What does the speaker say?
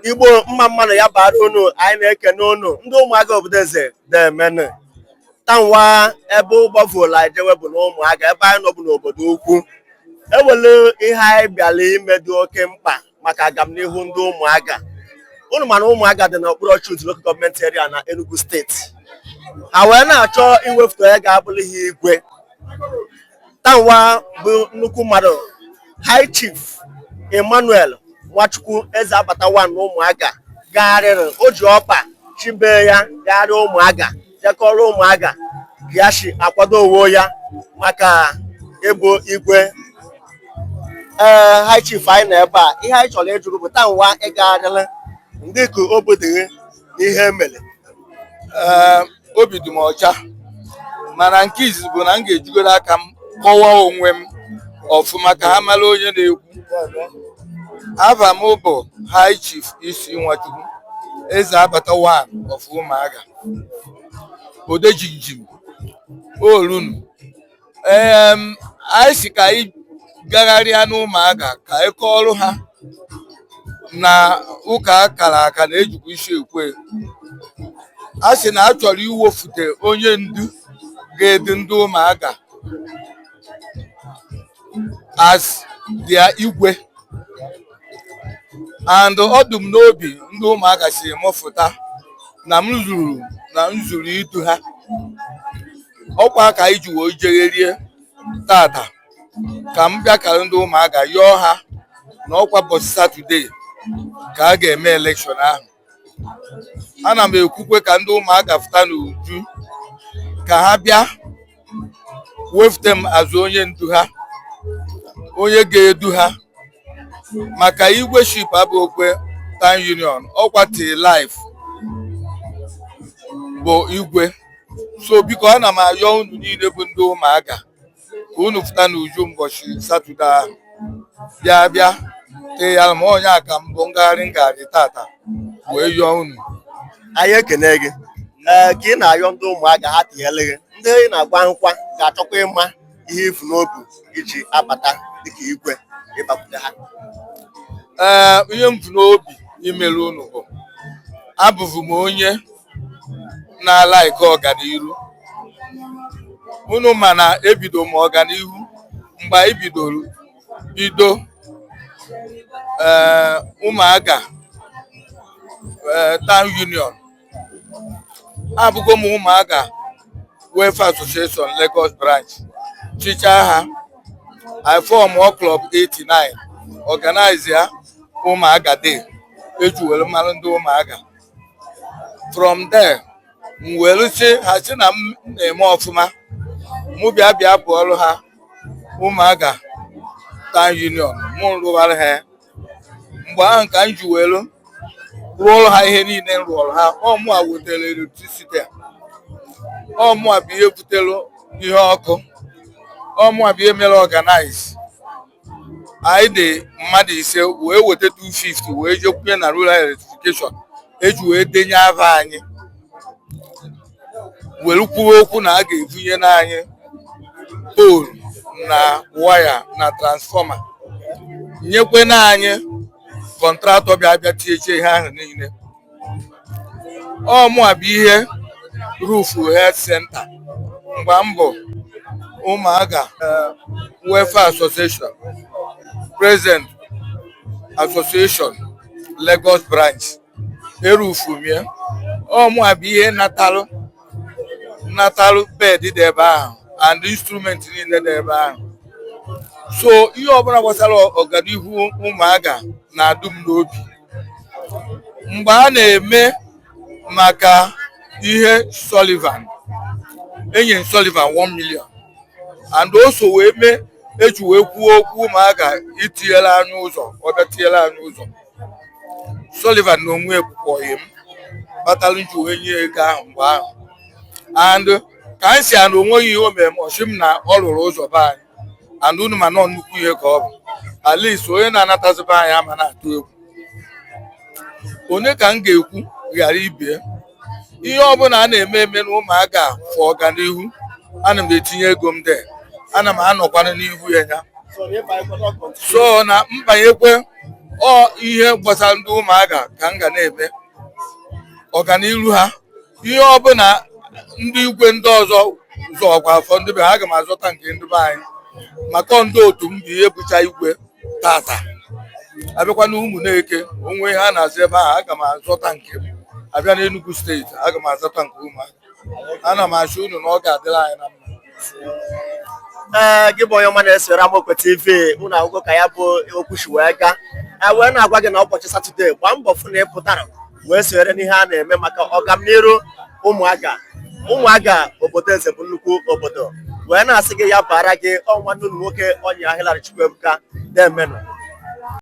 Igbo mma mmanụ ya bara unu anyị na-ekene unu ndị ụmụaka obodo eze demene tanwa ebe ụgbọvụla ejewe bụ na ụmụaka ebe anyị nọ bụ n'obodo ukwu ewele ihe anyị bịara ime dị oke mkpa maka agamnihu ndị ụmụaka. Unu mana ụmụaka dị n'okpuru ọchịchị local gọọmenti area na Enugu steeti, ha wee na-achọ iwefuta onye ga-abụrụ ha igwe. Tanwa bụ nnukwu mmadụ High Chief Emmanuel Nwachukwu Ezeabata na ụmụaka gagharịrị o ji ọkpa chibe ya gagharịa ụmụaka jekọrọ ụmụaka gashi akwado onwe ya maka ịbụ igwe. High Chief anyị nọ ebe a, ihe anyị chọrọ ịjụrụ bụ tanwa ịgagharịrị ndị ka obodo n'ihe mere. Obi dị m ọcha mana nke izizi bụ na m ga-ejigoro aka m kọwaa onwe m ọfụma ka ha mara onye na-ekwu. Aba m bụ High Chief isi Nwachukwu Ezeabata of Umuaga Odejinjim Orunu. Anyị si ka anyị gagharịa n'ụmụaka ka anyị kọọrọ ha na ụka akara aka na-ejikwa isi ekwe. A sị na a chọrọ iwefute onye ndu ga-edu ndị ụmụaka as their igwe, and ọdụ m n'obi ndị ụmụaka si mụfụta na m zuru idu ha. Ọkwa ka anyị ji wee jegherie tata ka m bịa kara ndị ụmụaka yọọ ha na ọkwa bọchị Satọde ka a ga-eme elekshọn ahụ. Ana m ekwukwe ka ndị ụmụaka fụta n'uju ka ha bịa wefute m azụ onye ndu ha, onye ga-edu ha, maka igweship abụokwe Town Union ọkwa till life bụ igwe. So biko ana m ayọ unu niile bụ ndị ụmụaka ka unu fụta n'uju ụbọchị Satọde ahụ bịa tee ya ma onye aka mbụ ngagharị tata wee yọọ unu. Anyị ekene gị ka ị na-ayọ ndị ụmụaka ha tinyere gị, ndị ị na-agwa nkwa ga-achọkwa ịma ihe ifu n'obi iji abata dịka igwe ịbakwute ha. Ihe m bụ n'obi imere unu bụ abụbụ m onye na-ala ike ọganihu. Unu ma na ebido m ọganihu mgbe anyị bido Umuaga Town Union. Abụgo m Umuaga Welfare Association Lagos branch, chichaa ha. I form club 89 organize ya Umuaga Day eji were mara ndị ụmụaka. From there m were si ha si na m na-eme ọfụma mụ bịa bụọrụ ha Umuaga Town Union mụ rụwara ha. Mgbe ahụ ka m ji were rụọrụ ha ihe niile m rụọrụ ha. Ọmụa wetara electricity, ọmụa bụ ihe butere ihe ọkụ, ọmụa bụ ihe mere organize. Anyị dị mmadụ ise wee weta 250 wee jekwunye na rural electrification eji wee denye ava anyị, were kwuo okwu na a ga-ebunye n'anyị polu na waya na transfọma, nyekwe n'anyị kọntratọ bịa tinyechie ihe ahụ niile. Ọmụa bụ ihe rufu health center mgbe m bụ Umuaga Welfare Association President Association Lagos branch erufumie. Ọmụa bụ ihe natalụ bed dị ebe ahụ and instrument niile dị ebe ahụ. So ihe ọbụla gbasara ọganihu ụmụaka na-adụ m n'obi. Mgbe a na-eme maka ihe Sullivan, enye Sullivan 1 million and also wee mee eji wee kwuo okwu ụmụaka itinyere anyị ụzọ, ọbịa tinyere anyị ụzọ. Sullivan na onwe ekwukpọghị m batalụ nji wee nye ego ahụ mgbe ahụ, and ka anyị si na onweghị ihe o mere m ọchị m na ọ rụrụ ụzọ be anyị, and unu ma nọ nnukwu ihe ka ọ bụ. At least onye na-anatazibe anyị ama na-atụ egwu. Onye ka m ga-ekwu ghara ibie ihe ọbụla a na-eme na ụmụaka fọ ọganihu, ana m etinye ego m de, ana m anọkwana n'ihu ya. So na mbanyekwe ọ ihe gbasara ndị Umuaga ka m ga na-eme ọganiru ha ihe ọbụla ndị igwe ndị ọzọ zọọkwa afọ ndị be ha aga m azọta nke ndị be anyị maka ndị otu m bụ ihe bụcha igwe tata abịakwa na Ụmụneke onwe ha na-azụ ebe ahụ aga m azọta nke m abịa n'Enugu steeti aga m azọta nke Umuaga ana m achọ unu na ọ ga-adịrị anyị na mma. Gị bụ onye ọma na-esoro Amokwe TV unu ahụgo ka ya bụ okwu si wee gaa wee na-agwa gị na ụbọchị Satọde gbaa mbọ fụ na ị pụtara wee sonyere n'ihe a na-eme maka ọganiru Umuaga obodo eze bụ nnukwu obodo wee na-asị gị ya bara gị nwanne unu nwoke Onye Ahịlarị Chukwuebuka demenụ